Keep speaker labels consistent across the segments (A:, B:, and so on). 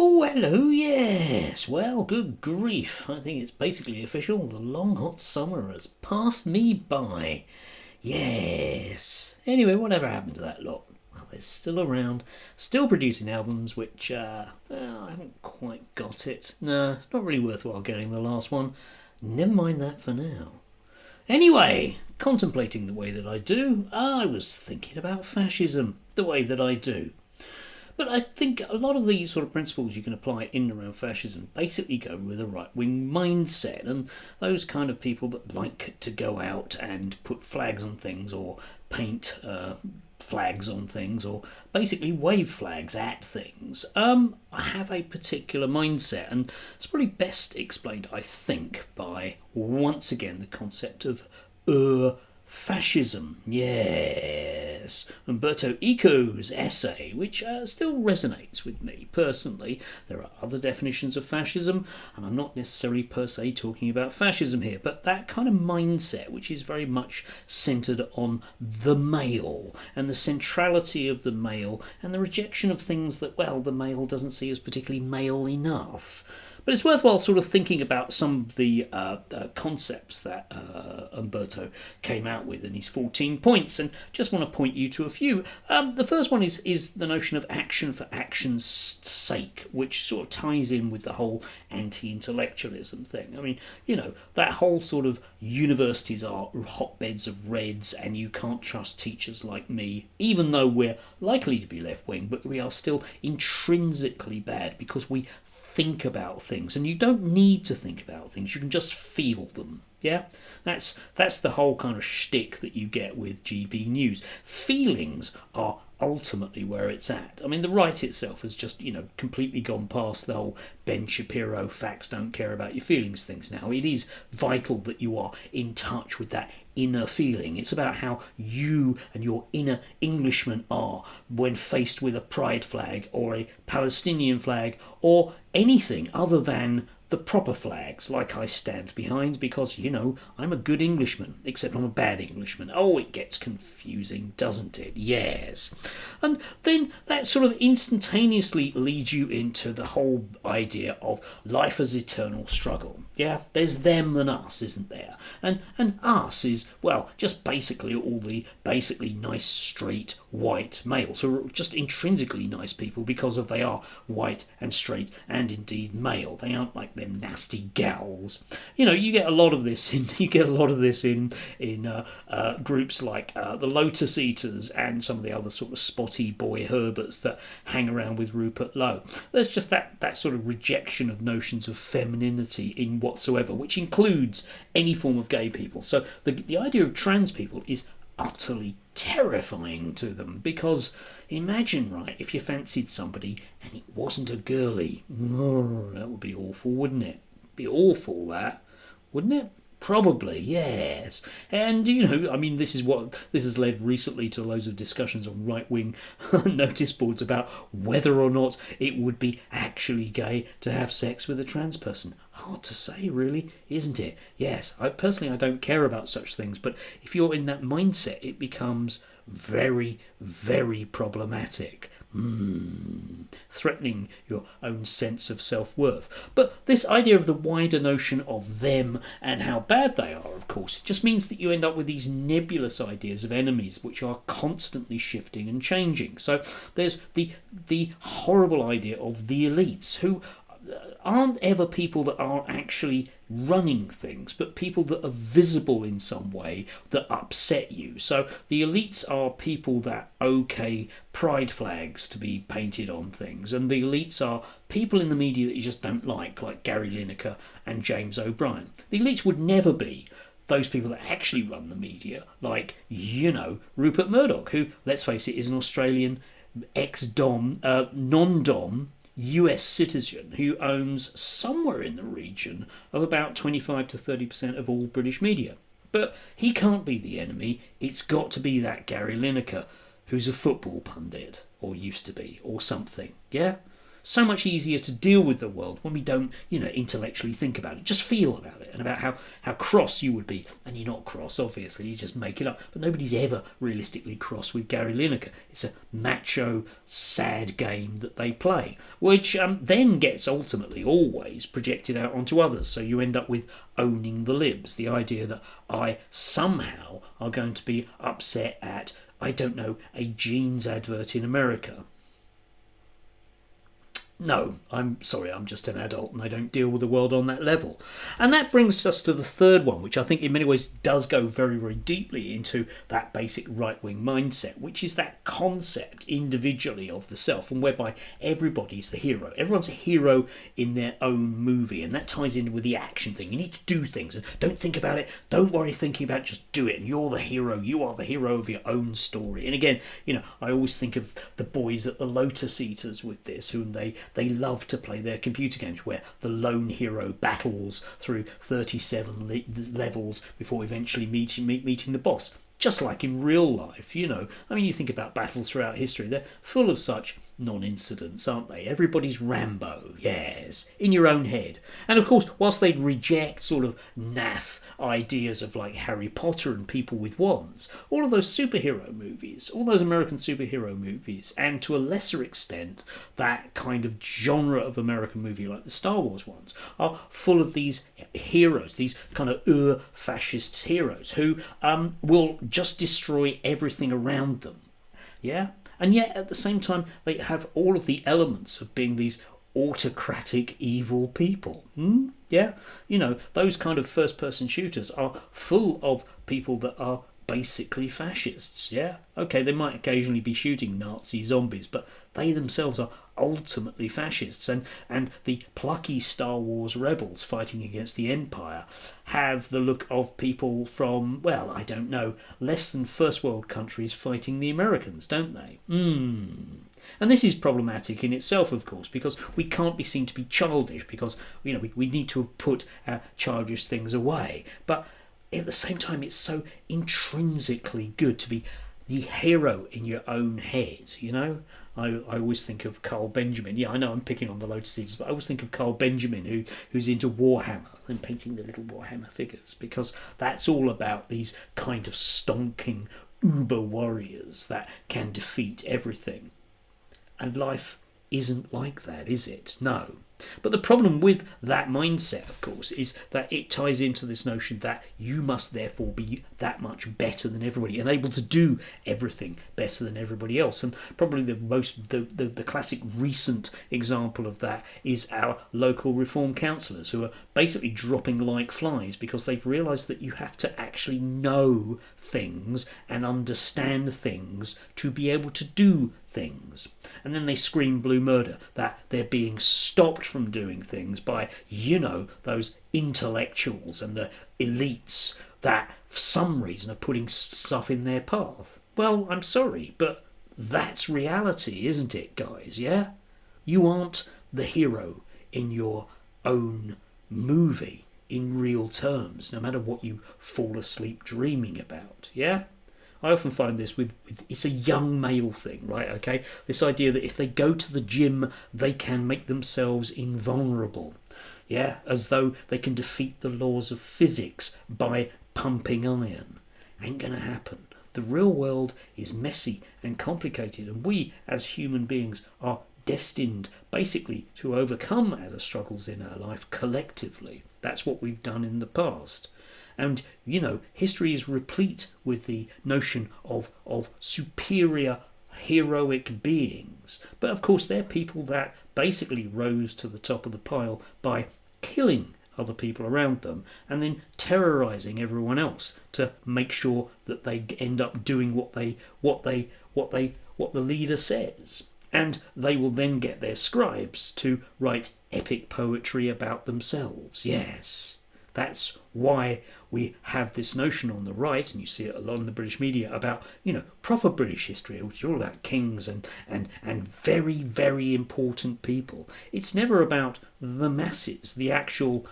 A: Oh, hello, yes. Well, good grief. I think it's basically official. The long hot summer has passed me by. Yes. Anyway, whatever happened to that lot? Well, they're still around, still producing albums, which, well, I haven't quite got it. No, it's not really worthwhile getting the last one. Never mind that for now. Anyway, contemplating the way that I do, I was thinking about fascism, the way that I do. But I think a lot of the sort of principles you can apply in and around fascism basically go with a right wing mindset, and those kind of people that like to go out and put flags on things or paint flags on things or basically wave flags at things have a particular mindset, and it's probably best explained, I think, by once again the concept of fascism. Yes, Umberto Eco's essay, which still resonates with me personally. There are other definitions of fascism, and I'm not necessarily per se talking about fascism here, but that kind of mindset, which is very much centred on the male and the centrality of the male and the rejection of things that, well, the male doesn't see as particularly male enough. But it's worthwhile sort of thinking about some of the concepts that Umberto came out with in his 14 points, and just want to point you to a few. The first one is the notion of action for action's sake, which sort of ties in with the whole anti-intellectualism thing. I mean, that whole sort of universities are hotbeds of reds and you can't trust teachers like me, even though we're likely to be left-wing, but we are still intrinsically bad because we think about things, and you don't need to think about things, you can just feel them. Yeah, that's the whole kind of shtick that you get with GB News. Feelings are ultimately where it's at. I mean, the right itself has just, completely gone past the whole Ben Shapiro facts don't care about your feelings things now. It is vital that you are in touch with that inner feeling. It's about how you and your inner Englishman are when faced with a pride flag or a Palestinian flag or anything other than the proper flags, like I stand behind, because, I'm a good Englishman, except I'm a bad Englishman. Oh, it gets confusing, doesn't it? Yes. And then that sort of instantaneously leads you into the whole idea of life as eternal struggle. Yeah, there's them and us, isn't there? And us is, well, just basically all the basically nice, straight, white males who are just intrinsically nice people because they are white and straight and indeed male. They aren't like them nasty gals. You get a lot of this in groups like the Lotus Eaters and some of the other sort of spotty boy Herberts that hang around with Rupert Lowe. There's just that sort of rejection of notions of femininity in whatsoever, which includes any form of gay people. So the idea of trans people is utterly terrifying to them, because imagine, right, if you fancied somebody and it wasn't a girly. That would be awful, wouldn't it? Be awful, that, wouldn't it? Probably, yes. And, this has led recently to loads of discussions on right-wing notice boards about whether or not it would be actually gay to have sex with a trans person. Hard to say, really, isn't it? Yes, I don't care about such things, but if you're in that mindset, it becomes very, very problematic. Threatening your own sense of self-worth. But this idea of the wider notion of them and how bad they are, of course, it just means that you end up with these nebulous ideas of enemies which are constantly shifting and changing. So there's the horrible idea of the elites, who aren't ever people that are actually running things, but people that are visible in some way that upset you. So the elites are people that okay pride flags to be painted on things, and the elites are people in the media that you just don't like Gary Lineker and James O'Brien. The elites would never be those people that actually run the media, like, Rupert Murdoch, who, let's face it, is an Australian ex-dom, non-dom US citizen who owns somewhere in the region of about 25 to 30% of all British media. But he can't be the enemy. It's got to be that Gary Lineker, who's a football pundit, or used to be, or something. Yeah? so much easier to deal with the world when we don't, intellectually think about it. Just feel about it, and about how cross you would be. And you're not cross, obviously, you just make it up. But nobody's ever realistically cross with Gary Lineker. It's a macho, sad game that they play, which then gets ultimately always projected out onto others. So you end up with owning the libs, the idea that I somehow are going to be upset at, I don't know, a jeans advert in America. No, I'm sorry, I'm just an adult and I don't deal with the world on that level. And that brings us to the third one, which I think in many ways does go very, very deeply into that basic right-wing mindset, which is that concept individually of the self, and whereby everybody's the hero. Everyone's a hero in their own movie, and that ties in with the action thing. You need to do things, and don't think about it, don't worry thinking about it, just do it, and you're the hero. You are the hero of your own story. And again, I always think of the boys at the Lotus Eaters with this, whom they love to play their computer games where the lone hero battles through 37 levels before eventually meeting the boss. Just like in real life, you think about battles throughout history, they're full of such non-incidents, aren't they? Everybody's Rambo, yes, in your own head. And of course, whilst they'd reject sort of naff ideas of like Harry Potter and people with wands, all of those superhero movies, all those American superhero movies, and to a lesser extent that kind of genre of American movie like the Star Wars ones, are full of these heroes, these kind of fascist heroes who will just destroy everything around them. Yeah? And yet, at the same time, they have all of the elements of being these autocratic, evil people. Yeah? Those kind of first-person shooters are full of people that are basically fascists. Yeah? Okay, they might occasionally be shooting Nazi zombies, but they themselves are ultimately fascists. And the plucky Star Wars rebels fighting against the Empire have the look of people from, well, I don't know, less than first world countries fighting the Americans, don't they? And this is problematic in itself, of course, because we can't be seen to be childish, because we need to put our childish things away. But at the same time, it's so intrinsically good to be the hero in your own head, I always think of Carl Benjamin. Yeah, I know I'm picking on the Lotus Eaters, but I always think of Carl Benjamin, who's into Warhammer and painting the little Warhammer figures, because that's all about these kind of stonking uber warriors that can defeat everything. And life isn't like that, is it? No. But the problem with that mindset, of course, is that it ties into this notion that you must therefore be that much better than everybody and able to do everything better than everybody else. And probably the classic recent example of that is our local reform councillors, who are basically dropping like flies because they've realised that you have to actually know things and understand things to be able to do things. And then they scream blue murder that they're being stopped from doing things by, those intellectuals and the elites that for some reason are putting stuff in their path. Well, I'm sorry, but that's reality, isn't it, guys? Yeah? You aren't the hero in your own movie in real terms, no matter what you fall asleep dreaming about. Yeah? I often find this with it's a young male thing, right? Okay, this idea that if they go to the gym, they can make themselves invulnerable. Yeah, as though they can defeat the laws of physics by pumping iron. Ain't gonna happen. The real world is messy and complicated, and we, as human beings, are destined basically to overcome our struggles in our life collectively. That's what we've done in the past. And, history is replete with the notion of superior heroic beings. But of course, they're people that basically rose to the top of the pile by killing other people around them and then terrorizing everyone else to make sure that they end up doing what the leader says. And they will then get their scribes to write epic poetry about themselves. Yes. That's why we have this notion on the right, and you see it a lot in the British media, about, proper British history, which is all about kings and very, very important people. It's never about the masses, the actual,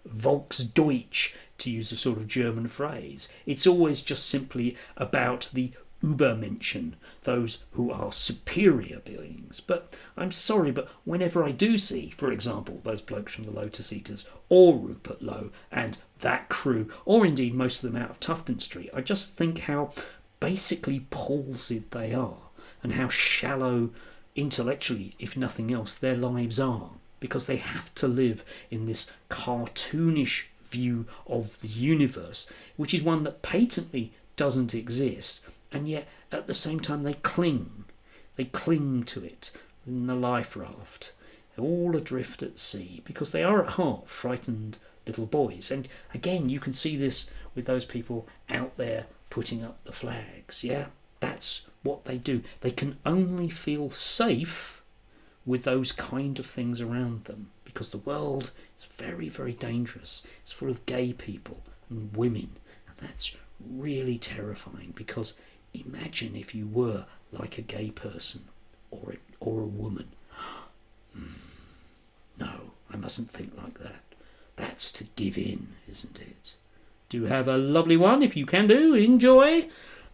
A: Volksdeutsch, to use a sort of German phrase. It's always just simply about the Übermenschen, those who are superior beings. But I'm sorry, but whenever I do see, for example, those blokes from the Lotus Eaters, or Rupert Lowe, and that crew, or indeed most of them out of Tufton Street, I just think how basically palsied they are, and how shallow intellectually, if nothing else, their lives are, because they have to live in this cartoonish view of the universe, which is one that patently doesn't exist, and yet at the same time they cling to it in the life raft, all adrift at sea, because they are at heart frightened little boys. And again, you can see this with those people out there putting up the flags. Yeah, that's what they do. They can only feel safe with those kind of things around them, because the world is very, very dangerous. It's full of gay people and women, and that's really terrifying, because imagine if you were like a gay person or a woman. No, I mustn't think like that. That's to give in, isn't it? Do have a lovely one if you can do. Enjoy.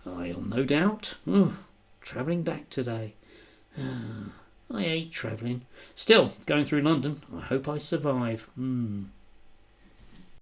A: I'll no doubt. Travelling back today. I hate travelling. Still, going through London. I hope I survive.